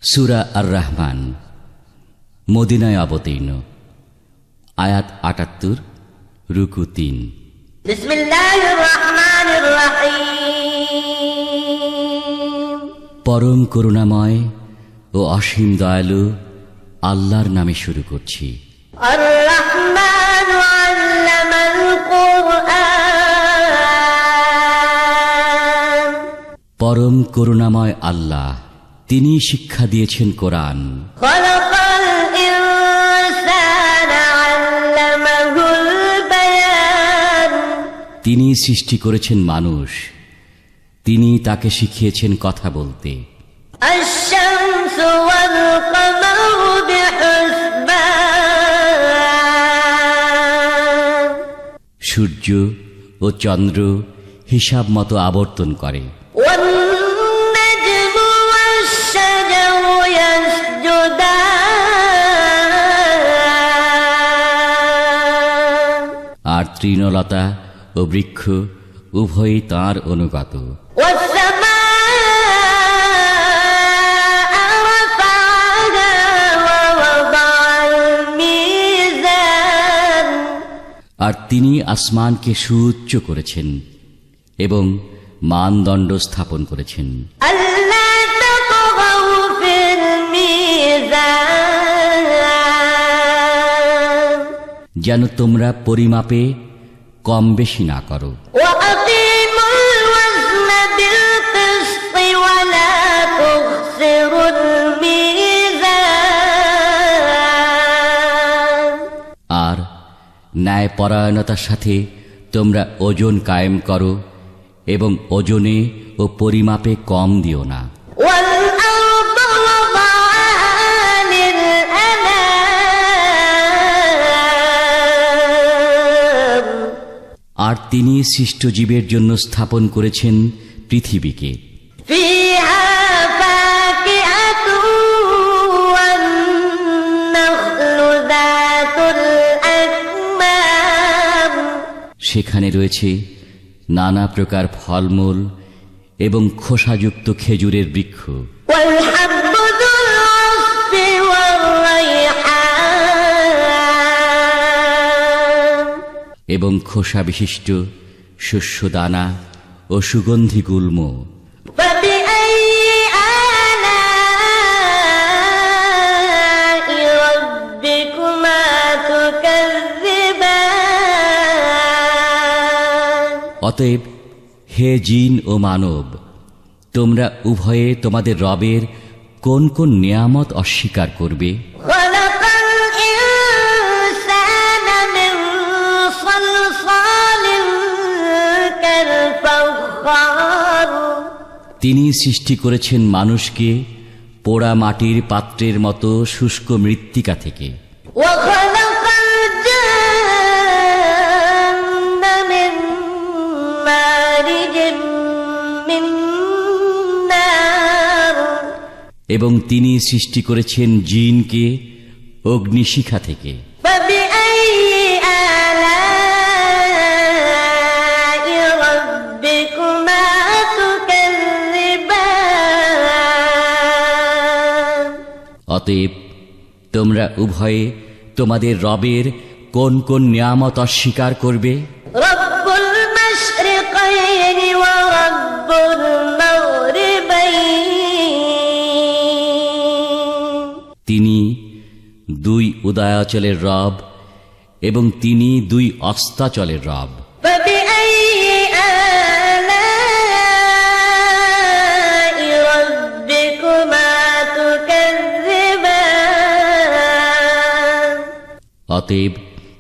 সূরা আর রহমান মদিনায় অবতীর্ণ। আয়াত ৭৮, রুকু ৩। বিসমিল্লাহির রহমানির রহিম। পরম করুণাময় ও অসীম দয়ালু আল্লাহর নামে শুরু করছি। আর রহমান আল্লামাল কুরআন। পরম করুণাময় আল্লাহ, তিনি শিক্ষা দিয়েছেন কোরআন। খলাকাল ইনসানা আল্লামাহুল বায়ান। তিনি সৃষ্টি করেছেন মানুষ, তিনি তাকে শিখিয়েছেন কথা বলতে। আশ-শামসু ওয়াল কমারু বিহুসবান। সূর্য ও চন্দ্র হিসাব মতো আবর্তন করে। ওয়ান-নাজমু ওয়াশ-শাজারু ইয়াসজুদান। আর তৃণলতা ও বৃক্ষ উভয়ই তাঁর অনুগত। ওয়াস-সামাআ রাফা'আহা ওয়া ওয়াদা'আল মিজান। আর তিনি আসমানকে সুউচ্চ করেছেন এবং মানদণ্ড স্থাপন করেছেন, আল্লা তাতগাউ ফিল মিজান। যেন তোমরা পরিমাপে কম বেশি না করো। ওয়া আকিমুল ওয়াজনা বিল কিসতি ওয়া লা তুখসিরুল মিজান। আর ন্যায়পরায়ণতার সাথে তোমরা ওজন কায়েম করো এবং ওজনে ও পরিমাপে কম দিও না। ওয়াল আরদা ওয়াদা'আহা লিল আনাম। আর তিনি সৃষ্ট জীবের জন্য স্থাপন করেছেন পৃথিবীকে। ফিহা ফাকিহাতুন ওয়ান নাখলু যাতুল আকমাম। সেখানে রয়েছে নানা প্রকার ফলমূল এবং খোসাযুক্ত খেজুরের বৃক্ষ, ওয়াল হাব্বু যুল আসফি ওয়ার রাইহান। এবং খোসা বিশিষ্ট শস্যদানা ও সুগন্ধি গুল্ম। ফাবিআইয়ি আলা'i রাব্বিকুমা তুকাযযিবান। অতএব হে জিন ও মানব, তোমরা উভয়ে তোমাদের রবের কোন কোন নিয়ামত অস্বীকার করবে? খলাকাল ইনসানা মিন সালসালিন কাল ফাখখার। তিনি সৃষ্টি করেছেন মানুষকে পোড়া মাটির পাত্রের মতো শুষ্ক মৃত্তিকা থেকে। ওয়া খলাকাল জান্না মিন মারিজিন মিন নার। এবং তিনি সৃষ্টি করেছেন জিনকে অগ্নিশিখা থেকে। ফাবিআইয়ি আলা'i রাব্বিকুমা তুকাযযিবান। অতএব তোমরা উভয়ে তোমাদের রবের কোন কোন নিয়ামত অস্বীকার করবে? রব্বুল মাশরিকাইনি ওয়া রব্বুল মাগরিবাইন। তিনি দুই উদয়াচলের রব এবং তিনি দুই অস্তাচলের রব। ফাবিআইয়ি আলা'i রাব্বিকুমা তুকাযযিবান। অতএব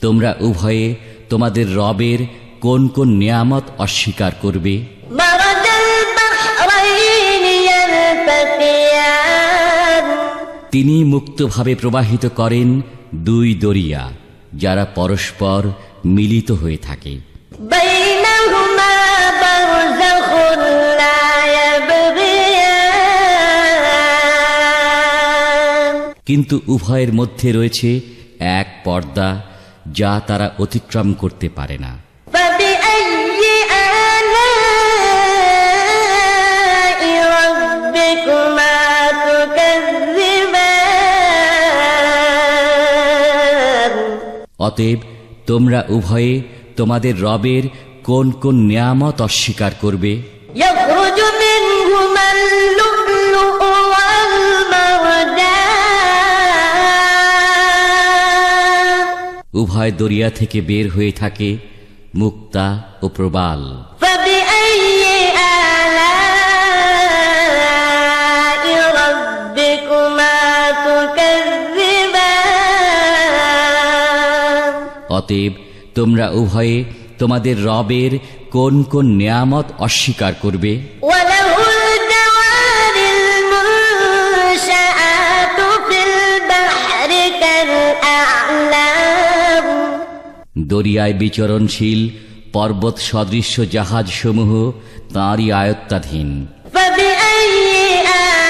তোমরা উভয়ে তোমাদের রবের কোন কোন নিয়ামত অস্বীকার করবে? মারাজাল বাহরাইনি ইয়ালতাকিয়ান। তিনি মুক্তভাবে প্রবাহিত করেন দুই দরিয়া, যারা পরস্পর মিলিত হয়ে থাকে। বাইনাহুমা বারযাখুন লা ইয়াবগিয়ান। কিন্তু উভয়ের মধ্যে রয়েছে এক পর্দা, যা তারা অতিক্রম করতে পারে না। ফাবিআইয়ি আলা'i রাব্বিকুমা তুকাযযিবান। অতএব তোমরা উভয়ে তোমাদের রবের কোন কোন নিয়ামত অস্বীকার করবে? يخرج منهما اللؤلؤ والمرجان উভয় দরিয়া থেকে বের হয়ে থাকে মুক্তা ও প্রবাল। فبأي آلاء ربكما تكذبان অতএব তোমরা উভয়ে তোমাদের রবের কোন কোন নিয়ামত অস্বীকার করবে? وله الجوار المنشآت في البحر كالأعلام দরিয়ায় বিচরণশীল পর্বত সদৃশ্য জাহাজসমূহ তাঁরই আয়ত্তাধীন। فبأي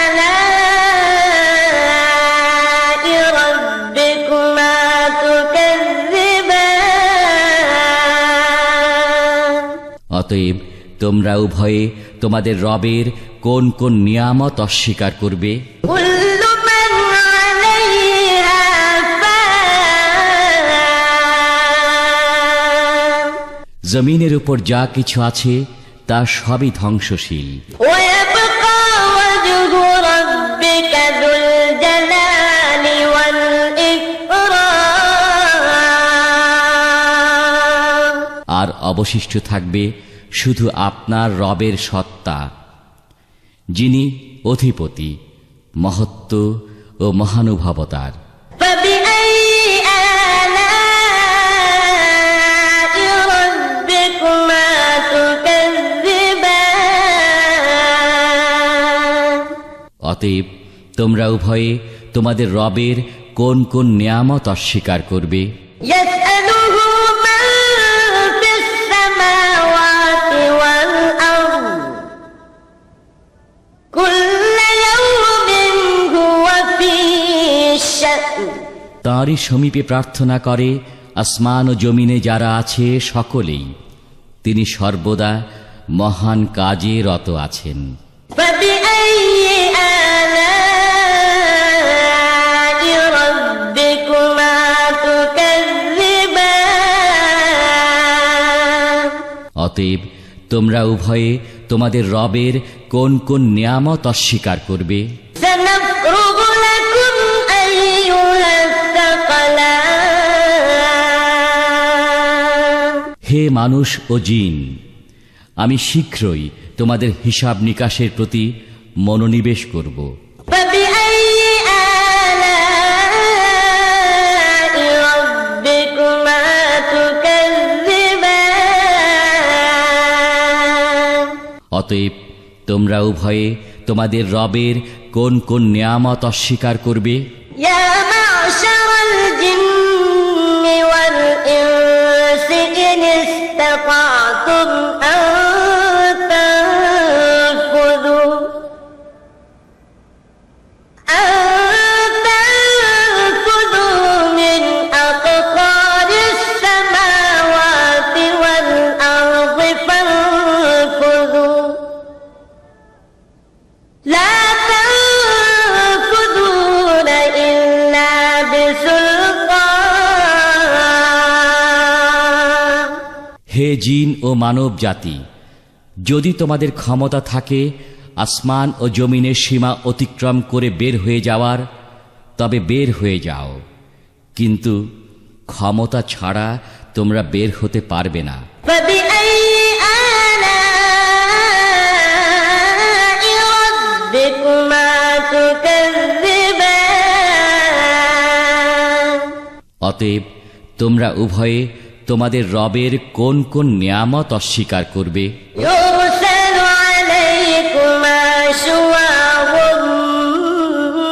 آلاء ربكما تكذبان অতএব তোমরা উভয়ে তোমাদের রবের কোন কোন নিয়ামত অস্বীকার করবে? كل من عليها فان জমিনের উপর যা কিছু আছে তা সবই ধ্বংসশীল। ويبقى وجه ربك ذو الجلال والإكرام আর অবশিষ্ট থাকবে শুধু আপনার রবের সত্তা, যিনি অধিপতি, মহত্ব ও মহানুভবতার। فبأي آلاء ربكما تكذبان অতএব তোমরা উভয়ে তোমাদের রবের কোন কোন নিয়ামত অস্বীকার করবে? يسأله من في السماوات والأرض كل يوم هو في شأن তাঁরই সমীপে প্রার্থনা করে আসমান ও জমিনে যারা আছে সকলেই। তিনি সর্বদা মহান কাজে রত আছেন। فبأي آلاء ربكما تكذبان অতএব তোমরা উভয়ে তোমাদের রবের কোন কোন নিয়ামত অস্বীকার করবে? سنفرغ لكم أيها الثقلان হে মানুষ ও জিন, আমি শীঘ্রই তোমাদের হিসাব নিকাশের প্রতি মনোনিবেশ করব। فبأي آلاء ربكما تكذبان অতএব তোমরা উভয়ে তোমাদের রবের কোন কোন নিয়ামত অস্বীকার করবে? يا معشر الجن والإنس إن استطعتم أن تنفذوا من أقطار السماوات والأرض فانفذوا لا تنفذون إلا بسلطان হে জিন ও মানব জাতি, যদি তোমাদের ক্ষমতা থাকে আসমান ও জমিনের সীমা অতিক্রম করে বের হয়ে যাওয়ার, তবে বের হয়ে যাও, কিন্তু ক্ষমতা ছাড়া তোমরা বের হতে পারবে না। فبأي آلاء ربكما تكذبان অতএব তোমরা উভয়ে তোমাদের রবের কোন কোন নিয়ামত অস্বীকার করবে? يرسل عليكما شواظ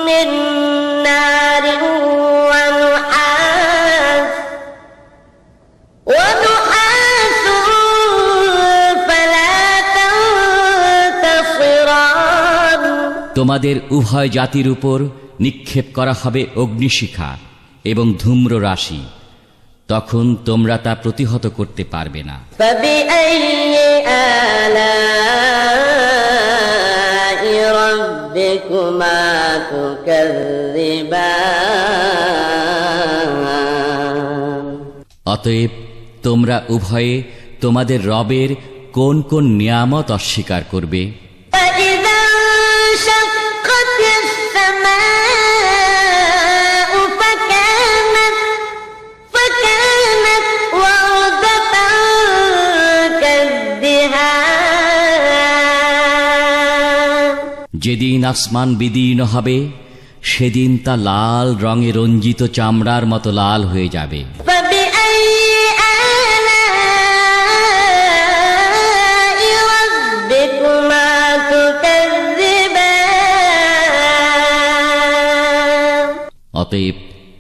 من نار ونحاس فلا تنتصران তোমাদের উভয় জাতির উপর নিক্ষেপ করা হবে অগ্নিশিখা এবং ধূম্র রাশি, তখন তোমরা তা প্রতিহত করতে পারবে না। فبأي آلاء ربكما تكذبان অতএব তোমরা উভয়ে তোমাদের রবের কোন কোন নিয়ামত অস্বীকার করবে? فإذا انشقت السماء فكانت وردة كالدهان যেদিন আসমান বিদীর্ণ হবে সেদিন তা লাল রঙে রঞ্জিত চামড়ার মতো লাল হয়ে যাবে। فبأي آلاء ربكما تكذبان অতএব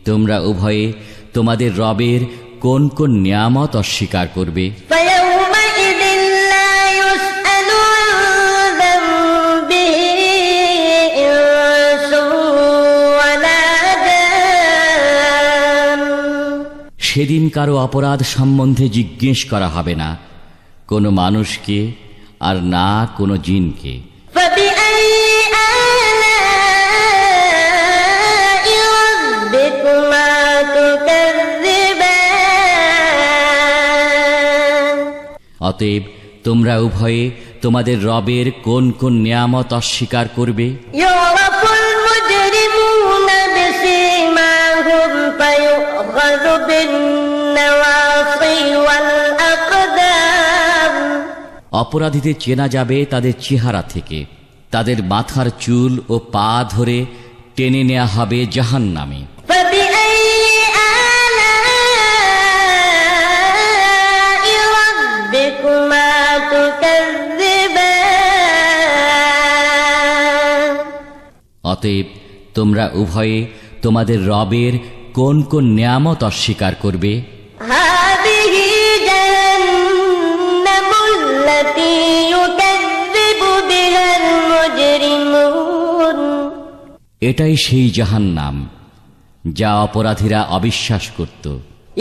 তোমরা উভয়ে তোমাদের রবের কোন কোন নিয়ামত অস্বীকার করবে? فيومئذ لا يسأل عن ذنبه إنس ولا جان সেদিন কারো অপরাধ সম্বন্ধে জিজ্ঞেস করা হবে না, কোনো মানুষকে আর না কোনো জিনকে। فبأي آلاء ربكما تكذبان অতএব তোমরা উভয়ে তোমাদের রবের কোন কোন নিয়ামত অস্বীকার করবে? يعرف المجرمون بسيماهم فيؤخذ بالنواصي والأقدام অপরাধীদের চেনা যাবে তাদের চেহারা থেকে, তাদের মাথার চুল ও পা ধরে টেনে নেওয়া হবে জাহান্নামে। فبأي آلاء ربكما تكذبان অতএব তোমরা উভয়ে তোমাদের রবের কোন কোন নিয়ামত অস্বীকার করবে? هذه جهنم التي يكذب بها المجرمون এটাই সেই জাহান্নাম যা অপরাধীরা অবিশ্বাস করত।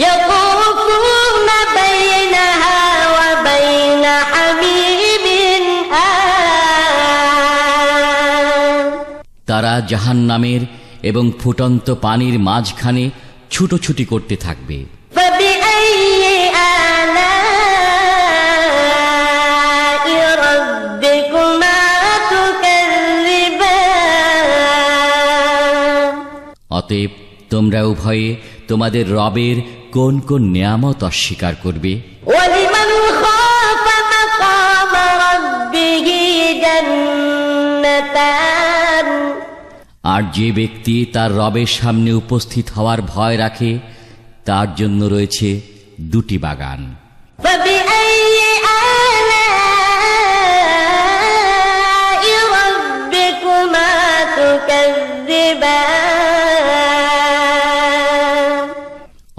يطوفون بينها وبين حميم آن তারা জাহান্নামের এবং ফুটন্ত পানির মাঝখানে ছুটোছুটি করতে থাকবে। فبأي آلاء ربكما تكذبان অতএব তোমরা উভয়ে তোমাদের রবের কোন কোন নিয়ামত অস্বীকার করবে? ولمن خاف مقام ربه جنتان আর যে ব্যক্তি তার রবের সামনে উপস্থিত হওয়ার ভয় রাখে তার জন্য রয়েছে দুটি বাগান। فبأي آلاء ربكما تكذبان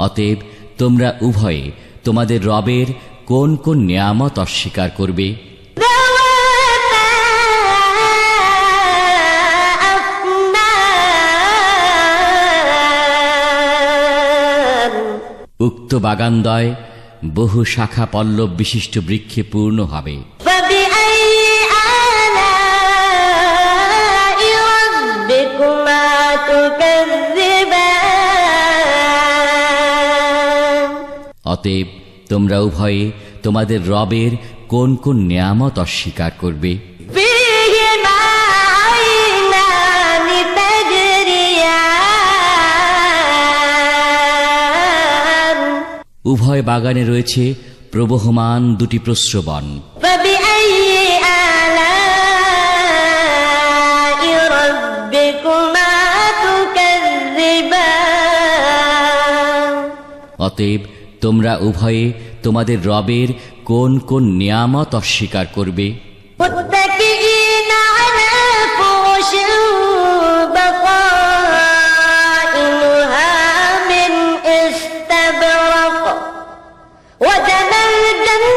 অতএব তোমরা উভয়ে তোমাদের রবের কোন কোন নিয়ামত অস্বীকার করবে? ذواتا أفنان উক্ত বাগানদ্বয় বহু শাখা পল্লব বিশিষ্ট বৃক্ষে পূর্ণ হবে। فبأي آلاء ربكما تكذبان অতএব তোমরা উভয়ে তোমাদের রবের কোন কোন নিয়ামত অস্বীকার করবে? فيهما عينان تجريان উভয় বাগানে রয়েছে প্রবহমান দুটি প্রস্রবণ। فبأي آلاء ربكما تكذبان অতএব তোমরা উভয়ে তোমাদের রবের কোন কোন নিয়ামত অস্বীকার করবে? متكئين على فرش بطائنها من استبرق وجنى الجنتين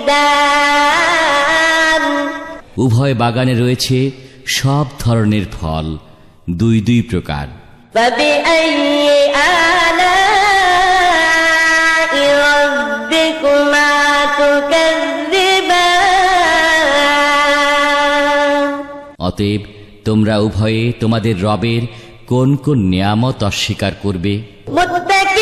دان উভয় বাগানে রয়েছে সব ধরনের ফল, দুই দুই প্রকার। فبأي آلاء ربكما تكذبان অতএব তোমরা উভয়ে তোমাদের রবের কোন কোন নিয়ামত অস্বীকার করবে? متكئين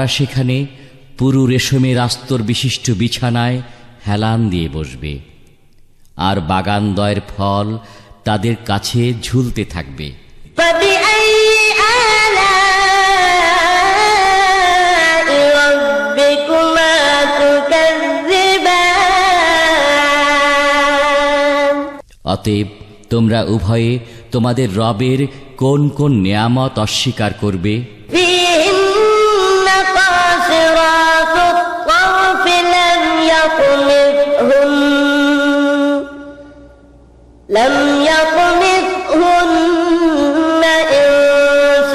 তারা সেখানে পুরু রেশমের আস্তর বিশিষ্ট বিছানায় হেলান দিয়ে বসবে, আর বাগানদ্বয়ের ফল তাদের কাছে ঝুলতে থাকবে। فبأي آلاء ربكما تكذبان অতএব তোমরা উভয়ে তোমাদের রবের কোন কোন নেয়ামত অস্বীকার করবে? فيهن قاصرات الطرف لم يطمثهن إنس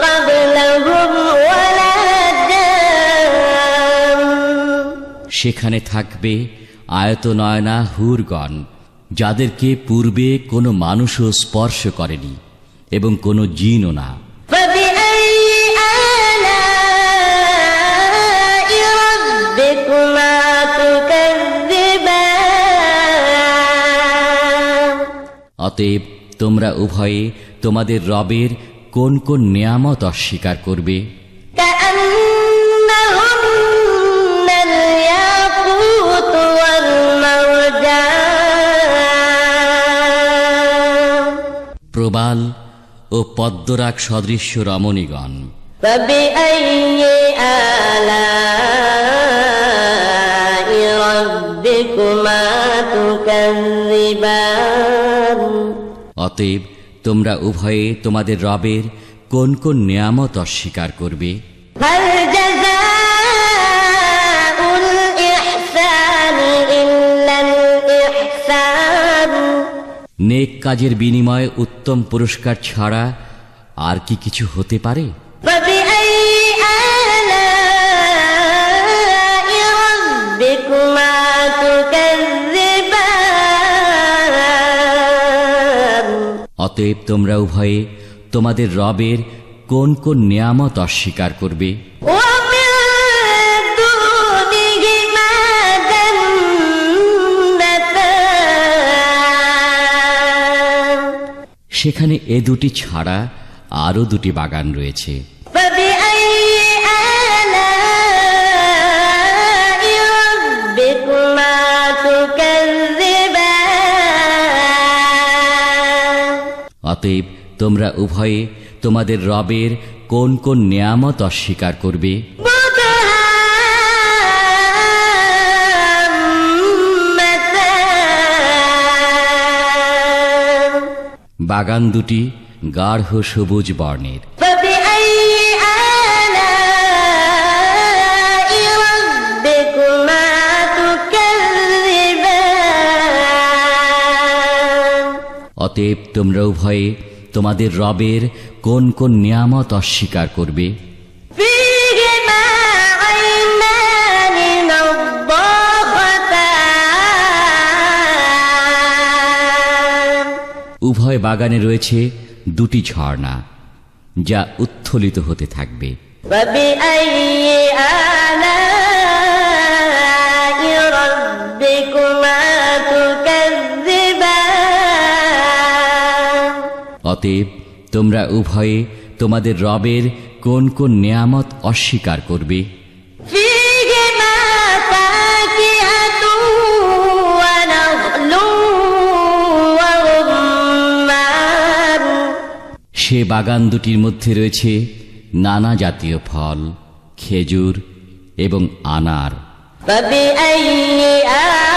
قبلهم ولا جان সেখানে থাকবে আয়তনয়না হুরগণ, যাদেরকে পূর্বে কোনো মানুষও স্পর্শ করেনি এবং কোনো জিনও না। فبأي آلاء ربكما تكذبان অতএব তোমরা উভয়ে তোমাদের রবের কোন কোন নেয়ামত অস্বীকার করবে? كأنهن الياقوت والمرجان প্রবাল ও পদ্মরাগ সদৃশ্য রমণীগণ। فبأي آلاء ربكما تكذبان অতএব তোমরা উভয়ে তোমাদের রবের কোন কোন নেয়ামত অস্বীকার করবে? هل جزاء الإحسان إلا الإحسان নেক কাজের বিনিময়ে উত্তম পুরস্কার ছাড়া আর কি কিছু হতে পারে? فبأي آلاء ربكما تكذبان অতএব তোমরা উভয়ে তোমাদের রবের কোন কোন নেয়ামত অস্বীকার করবে? ومن دونهما جنتان সেখানে এ দুটি ছাড়া আরও দুটি বাগান রয়েছে। فبأي آلاء ربكما تكذبان অতএব তোমরা উভয়ে তোমাদের রবের কোন কোন নেয়ামত অস্বীকার করবে? مدهامتان বাগান দুটি গাঢ় সবুজ বর্ণের। فبأي آلاء ربكما تكذبان অতএব তোমরা উভয়ে তোমাদের রবের কোন কোন নিয়ামত অস্বীকার করবে? فيهما عينان نضاختان উভয় বাগানে রয়েছে দুটি ঝর্ণা, যা উত্থলিত হতে থাকবে। فبأي آلاء ربكما تكذبان অতএব তোমরা উভয়ে তোমাদের রবের কোন কোন নিয়ামত অস্বীকার করবে? فيهما فاكهة ونخل ورمان সে বাগান দুটির মধ্যে রয়েছে নানা জাতীয় ফল, খেজুর এবং আনার। فبأي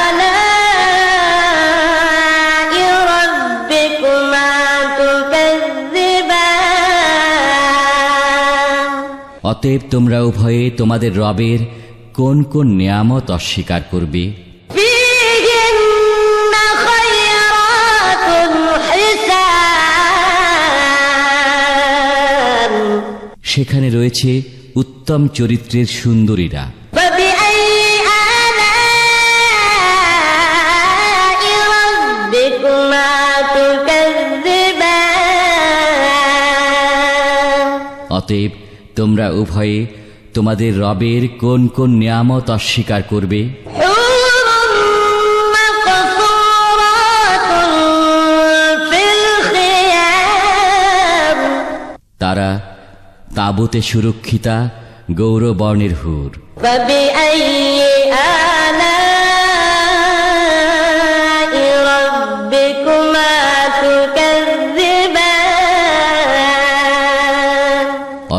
آلاء ربكما تكذبان অতএব তোমরা উভয়ে তোমাদের রবের কোন কোন নিয়ামত অস্বীকার করবে? فيهن خيرات حسان সেখানে রয়েছে উত্তম চরিত্রের সুন্দরীরা। فبأي آلاء ربكما تكذبان অতএব তোমরা উভয়ে তোমাদের রবের কোন কোন নিয়ামত অস্বীকার করবে? حور مقصورات في الخيام তারা তাঁবুতে সুরক্ষিতা গৌরবর্ণের হুর। فبأي آلاء ربكما تكذبان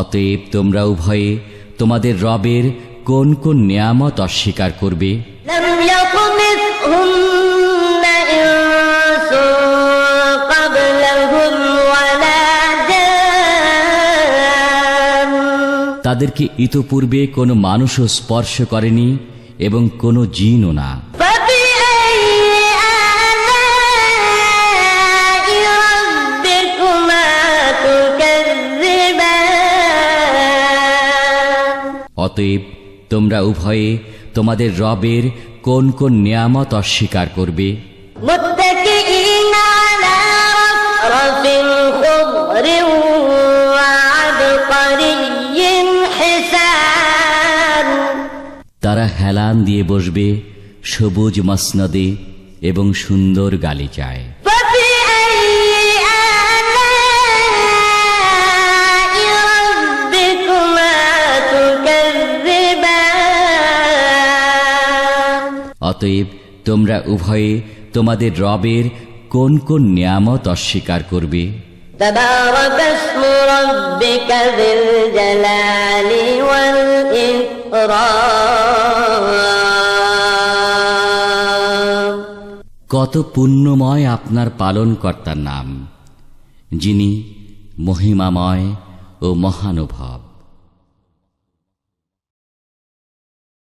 অতএব তোমরা উভয়ে তোমাদের রবের কোন কোন নিয়ামত অস্বীকার করবে? لم يطمثهن إنس قبلهم ولا جان তাদেরকে ইতপূর্বে কোনো মানুষও স্পর্শ করেনি এবং কোনো জিনও না। فبأي آلاء ربكما تكذبان অতএব তোমরা উভয়ে তোমাদের রবের কোন কোন নিয়ামত অস্বীকার করবে? متكئين على رفرف خضر وعبقري حسان তারা হেলান দিয়ে বসবে সবুজ মসনদে এবং সুন্দর গালিচায়। فبأي آلاء ربكما تكذبان অতএব তোমরা উভয়ে তোমাদের রবের কোন কোন নিয়ামত অস্বীকার করবে? تبارك اسم ربك ذي الجلال والإكرام কত পুণ্যময় আপনার পালনকর্তার নাম, যিনি মহিমাময় ও মহানুভব।